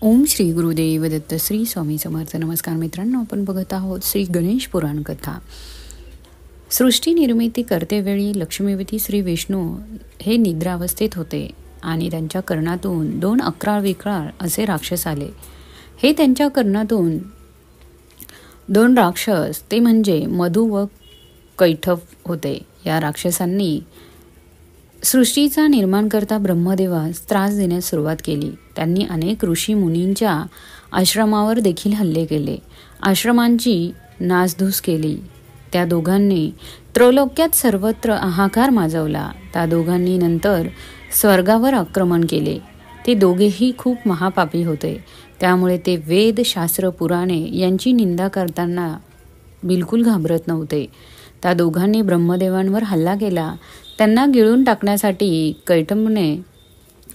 ओम श्री गुरुदेव दत्त. श्री स्वामी समर्थ. नमस्कार मित्रांनो, आपण बघत आहोत श्री गणेश पुराण कथा. सृष्टी निर्मिती करतेवेळी लक्ष्मीपती श्री विष्णू हे निद्रावस्थेत होते आणि त्यांच्या कर्णातून 2 अक्राळ विक्राळ असे राक्षस आले. हे त्यांच्या कर्णातून 2 राक्षस ते म्हणजे मधु व कैठव होते. या राक्षसांनी सृष्टीचा निर्माणकर्ता ब्रह्मदेवास त्रास देण्यास सुरुवात केली. त्यांनी अनेक ऋषी मुनींच्या आश्रमावर देखील हल्ले केले. आश्रमांची नासधूस केली. त्या दोघांनी त्रैलोक्यात सर्वत्र हाहाकार माजवला. त्या दोघांनी नंतर स्वर्गावर आक्रमण केले. ते दोघेही खूप महापापी होते. त्यामुळे ते वेद, शास्त्र, पुराणे यांची निंदा करताना बिलकुल घाबरत नव्हते. त्या दोघांनी ब्रह्मदेवांवर हल्ला केला. त्यांना गिळून टाकण्यासाठी कैटंबने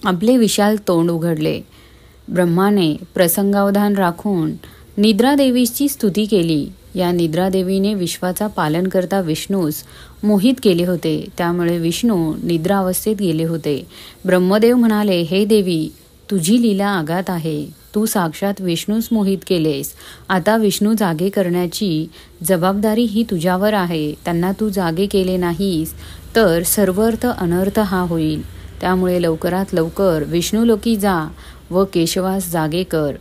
आपले विशाल तोंड उघडले. ब्रह्माने प्रसंगावधान राखून निद्रादेवीची स्तुती केली. या निद्रादेवीने विश्वाचा पालन करता विष्णूस मोहित केले होते. त्यामुळे विष्णू निद्रावस्थेत गेले होते. ब्रह्मदेव म्हणाले, हे देवी, तुझी लीला आगात आहे. तू साक्षात विष्णूस मोहित केलेस. आता विष्णू जागे करण्याची जबाबदारी ही तुझ्यावर आहे. त्यांना तू जागे केले नाहीस तर सर्वर्थ अनर्थ हा होईल. त्यामुळे लवकरात लवकर विष्णुलोकी जा व केशवास जागे कर.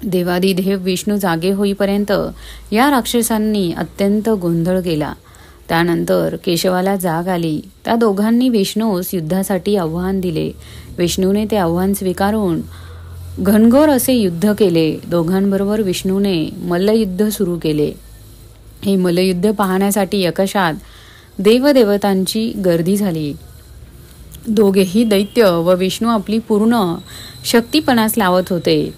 देवादिदेव विष्णू जागे होईपर्यंत या राक्षसांनी अत्यंत गोंधळ केला. त्यानंतर केशवाला जाग आली. त्या दोघांनी विष्णूस युद्धासाठी आव्हान दिले. विष्णूने ते आव्हान स्वीकारून घनघोर असे युद्ध केले. दोघांबरोबर विष्णूने मल्लयुद्ध सुरू केले. हे मल्लयुद्ध पाहण्यासाठी आकाशात देवदेवतांची गर्दी झाली. दोघेही दैत्य व विष्णू आपली पूर्ण शक्तीपणास लावत होते.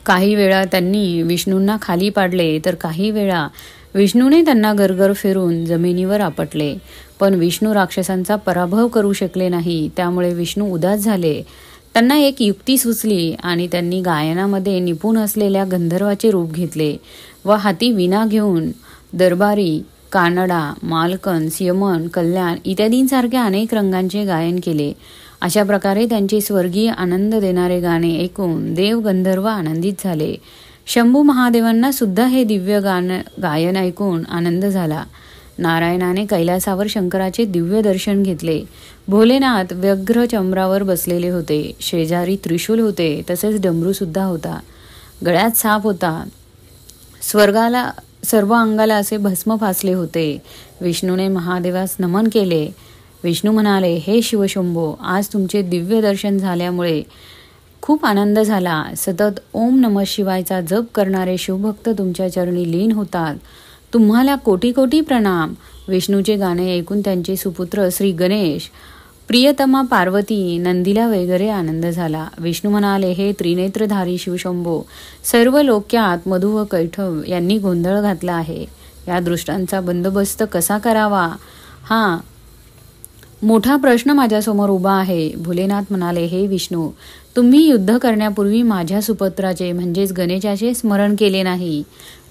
काही वेळा त्यांनी विष्णूंना खाली पाडले तर काही वेळा विष्णूने त्यांना गरगर फिरून जमिनीवर आपटले. पण विष्णू राक्षसांचा पराभव करू शकले नाही. त्यामुळे विष्णू उदास झाले. त्यांना एक युक्ती सुचली आणि त्यांनी गायनामध्ये निपुण असलेल्या गंधर्वाचे रूप घेतले व हाती वीणा घेऊन दरबारी, कानडा, मालकंस, यमन, कल्याण इत्यादींसारख्या अनेक रंगांचे गायन केले. अशा प्रकारे त्यांचे स्वर्गीय आनंद देणारे गाणे ऐकून देव गंधर्व आनंदित झाले. शंभू महादेवांना सुद्धा हे दिव्य गायन ऐकून आनंद झाला. नारायणाने कैलासावर शंकराचे दिव्य दर्शन घेतले. भोलेनाथ व्यग्र चंद्रावर बसलेले होते. शेजारी त्रिशूल होते. तसेच डमरू सुद्धा होता. गळ्यात साप होता. स्वर्गाला सर्व अंगाला असे भस्म फासले होते. विष्णूने महादेवास नमन केले. विष्णू म्हणाले, हे शिवशंभो, आज तुमचे दिव्य दर्शन झाल्यामुळे खूप आनंद झाला. सतत ओम नमः शिवायचा जप करणारे शिवभक्त तुमच्या चरणी लीन होतात. तुम्हाला कोटी कोटी प्रणाम. विष्णूचे गाणे ऐकून त्यांचे सुपुत्र श्री गणेश, प्रियतमा पार्वती, नंदीला वगैरे आनंद झाला. विष्णू म्हणाले, हे त्रिनेत्रधारी शिवशंभो, सर्व लोक्यात मधु व कैठव यांनी गोंधळ घातला आहे. या दृष्टांचा बंदोबस्त कसा करावा हा मोठा प्रश्न माझ्यासमोर उभा आहे. भोलेनाथ म्हणाले, हे विष्णू, तुम्ही युद्ध करण्यापूर्वी माझ्या सुपुत्राचे म्हणजेच गणेशाचे स्मरण केले नाही.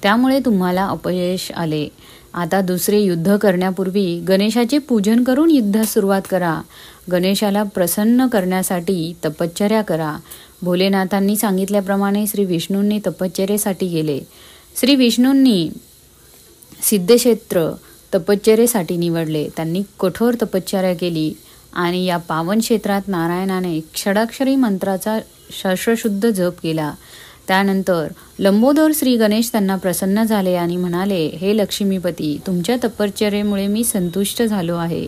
त्यामुळे तुम्हाला अपयश आले. आता दुसरे युद्ध करण्यापूर्वी गणेशाचे पूजन करून युद्धास सुरुवात करा. गणेशाला प्रसन्न करण्यासाठी तपश्चर्या करा. भोलेनाथांनी सांगितल्याप्रमाणे श्री विष्णूंनी तपश्चर्येसाठी गेले. श्री विष्णूंनी सिद्धक्षेत्र तपश्चर्येसाठी निवडले. त्यांनी कठोर तपश्चर्या केली आणि या पावन क्षेत्रात नारायणाने षडाक्षरी मंत्राचा शस्त्रशुद्ध जप केला. त्यानंतर लंबोदर श्री गणेश त्यांना प्रसन्न झाले आणि म्हणाले, हे लक्ष्मीपती, तुमच्या तपश्चर्येमुळे मी संतुष्ट झालो आहे.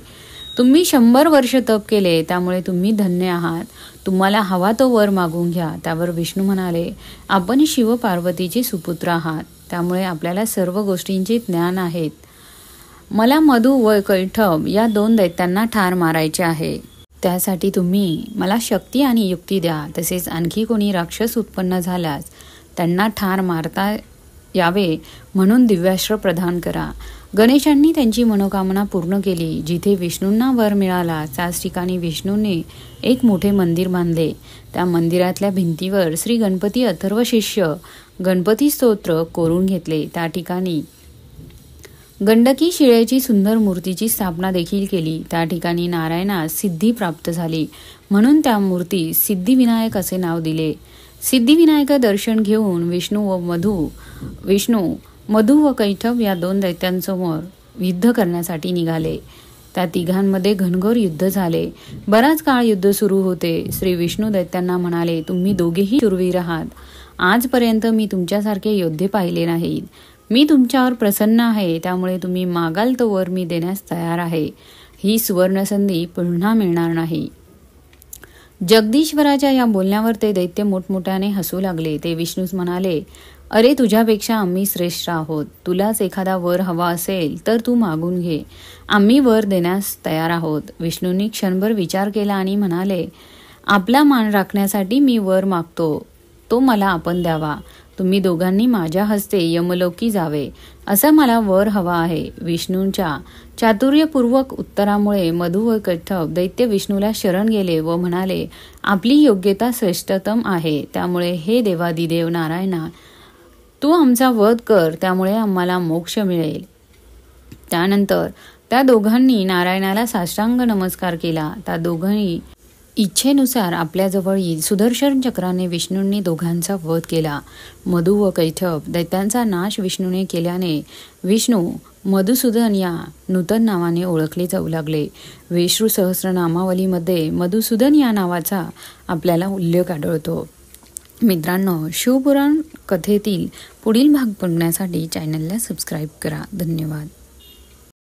तुम्ही 100 वर्ष तप केले, त्यामुळे तुम्ही धन्य आहात. तुम्हाला हवा तो वर मागून घ्या. त्यावर विष्णू म्हणाले, आपण शिव पार्वतीचे सुपुत्र आहात. त्यामुळे आपल्याला सर्व गोष्टींचे ज्ञान आहेत. मला मधु व कैठव या 2 दैत्यांना ठार मारायचे आहे. त्यासाठी तुम्ही मला शक्ती आणि युक्ती द्या. तसेच आणखी कोणी राक्षस उत्पन्न झाल्यास त्यांना ठार मारता यावे म्हणून दिव्यास्त्र प्रदान करा. गणेशांनी त्यांची मनोकामना पूर्ण केली. जिथे विष्णूंना वर मिळाला त्याच ठिकाणी विष्णूंनी एक मोठे मंदिर बांधले. त्या मंदिरातल्या भिंतीवर श्री गणपती अथर्व शिष्य गणपती स्तोत्र कोरून घेतले. त्या ठिकाणी गंडकी शिळेची सुंदर मूर्तीची स्थापना देखील केली. त्या ठिकाणी नारायणास सिद्धी प्राप्त झाली, म्हणून त्या मूर्तीस सिद्धिविनायक असे नाव दिले. सिद्धिविनायक दर्शन घेऊन विष्णू मधु व कैटभ या 2 दैत्यांसमोर युद्ध करण्यासाठी निघाले. त्या तिघांमध्ये घनघोर युद्ध झाले. बराच काळ युद्ध सुरू होते. श्री विष्णू दैत्यांना म्हणाले, तुम्ही दोघेही शूरवीर आहात. आजपर्यंत मी तुमच्यासारखे योद्धे पाहिले नाहीत. मी तुमच्यावर प्रसन्न आहे, त्यामुळे तुम्ही मागाल तो वर मी देण्यास तयार आहे. ही सुवर्णसंधी पुन्हा मिळणार नाही. जगदीश्वराच्या या बोलण्यावर ते दैत्य मोठमोठ्याने हसू लागले. ते विष्णूस म्हणाले, अरे तुझ्यापेक्षा आम्ही श्रेष्ठ आहोत. तुलाच एखादा वर हवा असेल तर तू मागून घे. आम्ही वर देण्यास तयार आहोत. विष्णूंनी क्षणभर विचार केला आणि म्हणाले, आपला मान राखण्यासाठी मी वर मागतो. तो मला आपण द्यावा. तुम्ही दोघांनी माझ्या हस्ते यमलोकी जावे, असा मला वर हवा आहे. विष्णूंच्या चातुर्यपूर्वक उत्तरामुळे मधु व कैटभ दैत्य विष्णूला शरण गेले व म्हणाले, आपली योग्यता श्रेष्ठतम आहे. त्यामुळे हे देवादिदेव नारायणा, तू आमचा वध कर, त्यामुळे आम्हाला मोक्ष मिळेल. त्यानंतर त्या दोघांनी नारायणाला साष्टांग नमस्कार केला. त्या दोघांनी इच्छेनुसार आपल्याजवळ येईल सुदर्शन चक्राने विष्णूंनी दोघांचा वध केला. मधु व कैटभ दैत्यांचा नाश विष्णूने केल्याने विष्णू मधुसूदन या नूतन नावाने ओळखले जाऊ लागले. विष्णू सहस्रनामावलीमध्ये मधुसूदन या नावाचा आपल्याला उल्लेख आढळतो. मित्रांनो, शिवपुराण कथेतील पुढील भाग बघण्यासाठी चॅनलला सबस्क्राईब करा. धन्यवाद.